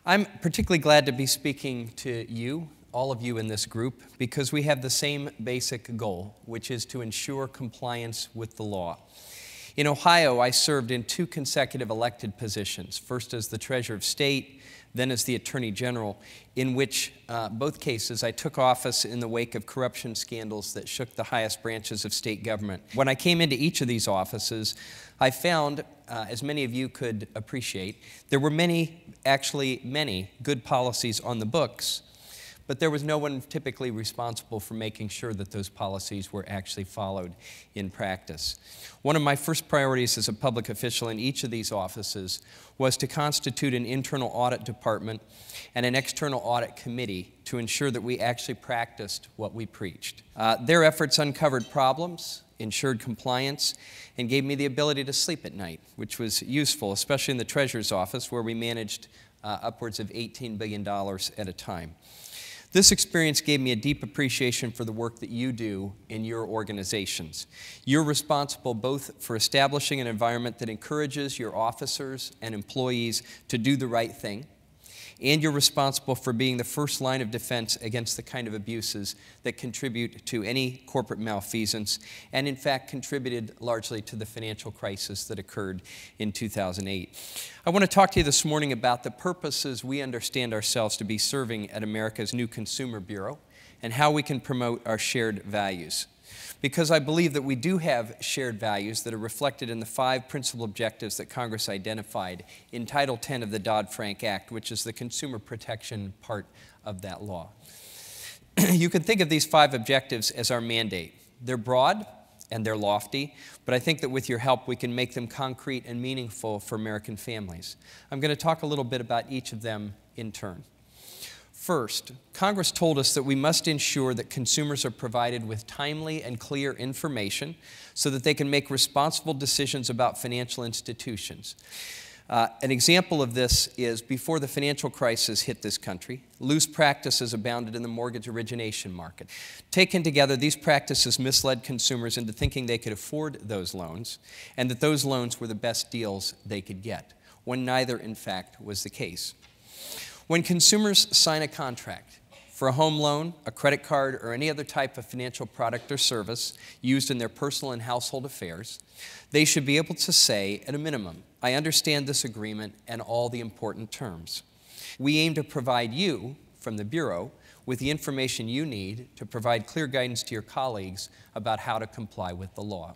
I'm particularly glad to be speaking to you, all of you in this group, because we have the same basic goal, which is to ensure compliance with the law. In Ohio, I served in 2 consecutive elected positions, first as the Treasurer of State, then as the Attorney General, in which both cases I took office in the wake of corruption scandals that shook the highest branches of state government. When I came into each of these offices, I found, as many of you could appreciate, there were many good policies on the books, but there was no one typically responsible for making sure that those policies were actually followed in practice. One of my first priorities as a public official in each of these offices was to constitute an internal audit department and an external audit committee to ensure that we actually practiced what we preached. Their efforts uncovered problems, ensured compliance, and gave me the ability to sleep at night, which was useful, especially in the Treasurer's office where we managed upwards of $18 billion at a time. This experience gave me a deep appreciation for the work that you do in your organizations. You're responsible both for establishing an environment that encourages your officers and employees to do the right thing, and you're responsible for being the first line of defense against the kind of abuses that contribute to any corporate malfeasance, and in fact contributed largely to the financial crisis that occurred in 2008. I want to talk to you this morning about the purposes we understand ourselves to be serving at America's new Consumer Bureau and how we can promote our shared values. Because I believe that we do have shared values that are reflected in the 5 principal objectives that Congress identified in Title 10 of the Dodd-Frank Act, which is the consumer protection part of that law. You can think of these 5 objectives as our mandate. They're broad and they're lofty, but I think that with your help we can make them concrete and meaningful for American families. I'm going to talk a little bit about each of them in turn. First, Congress told us that we must ensure that consumers are provided with timely and clear information so that they can make responsible decisions about financial institutions. An example of this is before the financial crisis hit this country, loose practices abounded in the mortgage origination market. Taken together, these practices misled consumers into thinking they could afford those loans and that those loans were the best deals they could get, when neither, in fact, was the case. When consumers sign a contract for a home loan, a credit card, or any other type of financial product or service used in their personal and household affairs, they should be able to say, at a minimum, I understand this agreement and all the important terms. We aim to provide you, from the Bureau, with the information you need to provide clear guidance to your colleagues about how to comply with the law.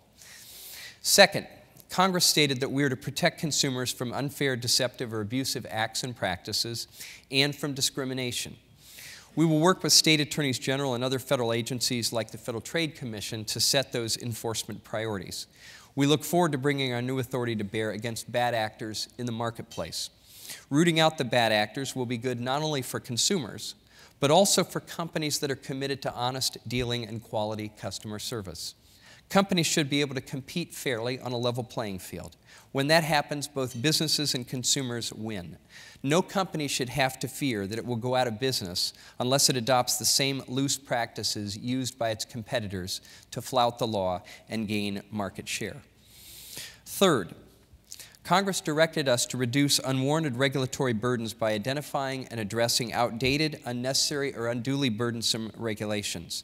Second, Congress stated that we are to protect consumers from unfair, deceptive, or abusive acts and practices and from discrimination. We will work with state attorneys general and other federal agencies like the Federal Trade Commission to set those enforcement priorities. We look forward to bringing our new authority to bear against bad actors in the marketplace. Rooting out the bad actors will be good not only for consumers, but also for companies that are committed to honest dealing and quality customer service. Companies should be able to compete fairly on a level playing field. When that happens, both businesses and consumers win. No company should have to fear that it will go out of business unless it adopts the same loose practices used by its competitors to flout the law and gain market share. Third, Congress directed us to reduce unwarranted regulatory burdens by identifying and addressing outdated, unnecessary, or unduly burdensome regulations.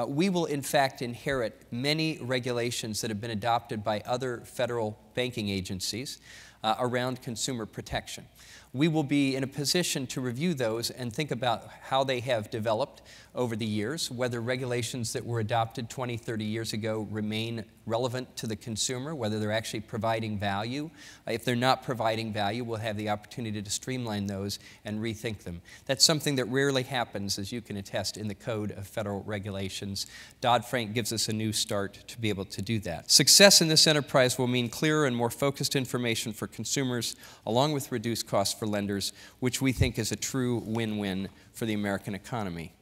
We will, in fact, inherit many regulations that have been adopted by other federal banking agencies around consumer protection. We will be in a position to review those and think about how they have developed over the years, whether regulations that were adopted 20, 30 years ago remain relevant to the consumer, whether they're actually providing value. If they're not providing value, we'll have the opportunity to streamline those and rethink them. That's something that rarely happens, as you can attest, in the Code of Federal Regulations. Dodd-Frank gives us a new start to be able to do that. Success in this enterprise will mean clearer and more focused information for consumers, along with reduced costs for lenders, which we think is a true win-win for the American economy.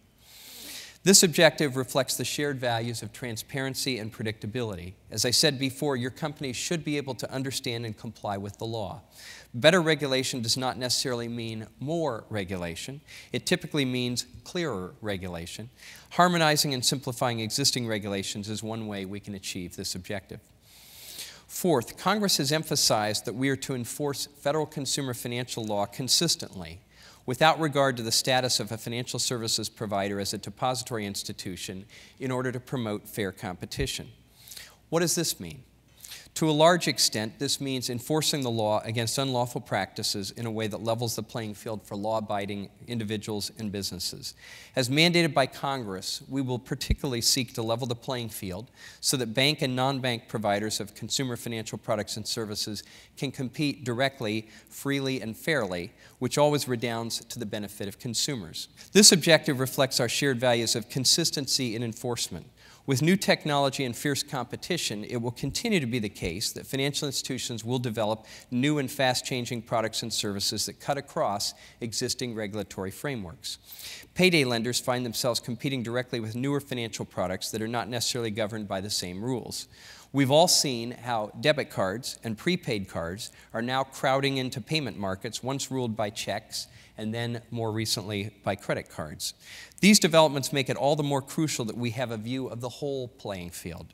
This objective reflects the shared values of transparency and predictability. As I said before, your company should be able to understand and comply with the law. Better regulation does not necessarily mean more regulation. It typically means clearer regulation. Harmonizing and simplifying existing regulations is one way we can achieve this objective. Fourth, Congress has emphasized that we are to enforce federal consumer financial law consistently without regard to the status of a financial services provider as a depository institution in order to promote fair competition. What does this mean? To a large extent, this means enforcing the law against unlawful practices in a way that levels the playing field for law-abiding individuals and businesses. As mandated by Congress, we will particularly seek to level the playing field so that bank and non-bank providers of consumer financial products and services can compete directly, freely, and fairly, which always redounds to the benefit of consumers. This objective reflects our shared values of consistency in enforcement. With new technology and fierce competition, it will continue to be the case that financial institutions will develop new and fast-changing products and services that cut across existing regulatory frameworks. Payday lenders find themselves competing directly with newer financial products that are not necessarily governed by the same rules. We've all seen how debit cards and prepaid cards are now crowding into payment markets once ruled by checks and then more recently by credit cards. These developments make it all the more crucial that we have a view of the whole playing field.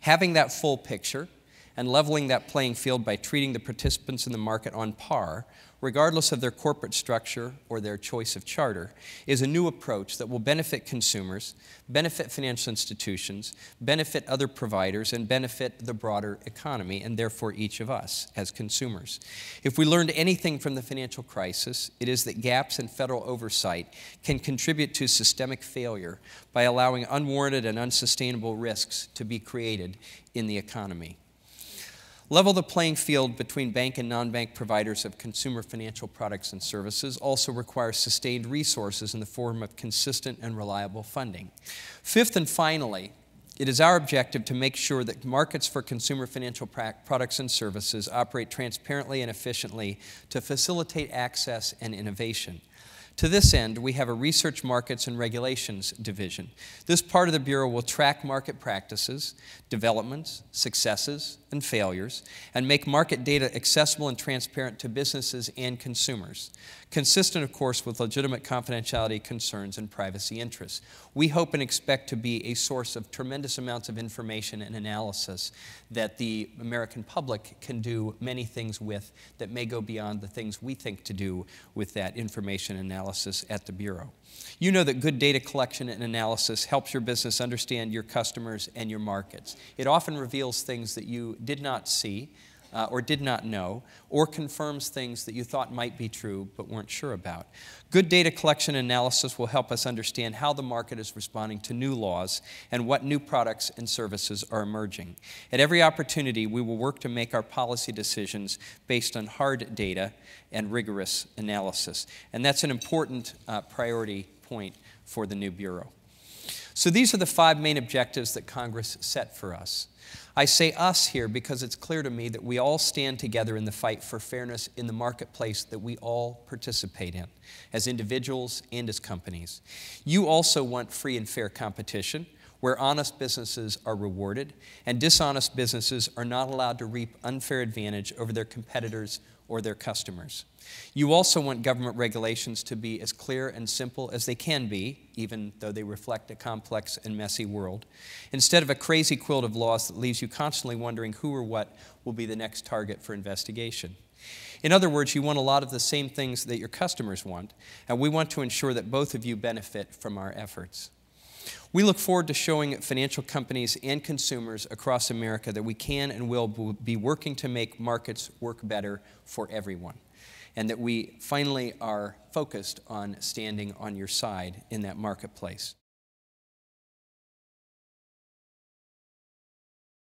Having that full picture and leveling that playing field by treating the participants in the market on par, regardless of their corporate structure or their choice of charter, is a new approach that will benefit consumers, benefit financial institutions, benefit other providers, and benefit the broader economy, and therefore each of us as consumers. If we learned anything from the financial crisis, it is that gaps in federal oversight can contribute to systemic failure by allowing unwarranted and unsustainable risks to be created in the economy. Level the playing field between bank and non-bank providers of consumer financial products and services also requires sustained resources in the form of consistent and reliable funding. Fifth and finally, it is our objective to make sure that markets for consumer financial products and services operate transparently and efficiently to facilitate access and innovation. To this end, we have a Research Markets and Regulations division. This part of the Bureau will track market practices, developments, successes, and failures, and make market data accessible and transparent to businesses and consumers, consistent, of course, with legitimate confidentiality concerns and privacy interests. We hope and expect to be a source of tremendous amounts of information and analysis that the American public can do many things with that may go beyond the things we think to do with that information analysis at the Bureau. You know that good data collection and analysis helps your business understand your customers and your markets. It often reveals things that you did not see or did not know, or confirms things that you thought might be true but weren't sure about. Good data collection and analysis will help us understand how the market is responding to new laws and what new products and services are emerging. At every opportunity, we will work to make our policy decisions based on hard data and rigorous analysis. And that's an important priority point for the new Bureau. So these are the 5 main objectives that Congress set for us. I say us here because it's clear to me that we all stand together in the fight for fairness in the marketplace that we all participate in, as individuals and as companies. You also want free and fair competition, where honest businesses are rewarded and dishonest businesses are not allowed to reap unfair advantage over their competitors or their customers. You also want government regulations to be as clear and simple as they can be, even though they reflect a complex and messy world, instead of a crazy quilt of laws that leaves you constantly wondering who or what will be the next target for investigation. In other words, you want a lot of the same things that your customers want, and we want to ensure that both of you benefit from our efforts. We look forward to showing financial companies and consumers across America that we can and will be working to make markets work better for everyone, and that we finally are focused on standing on your side in that marketplace.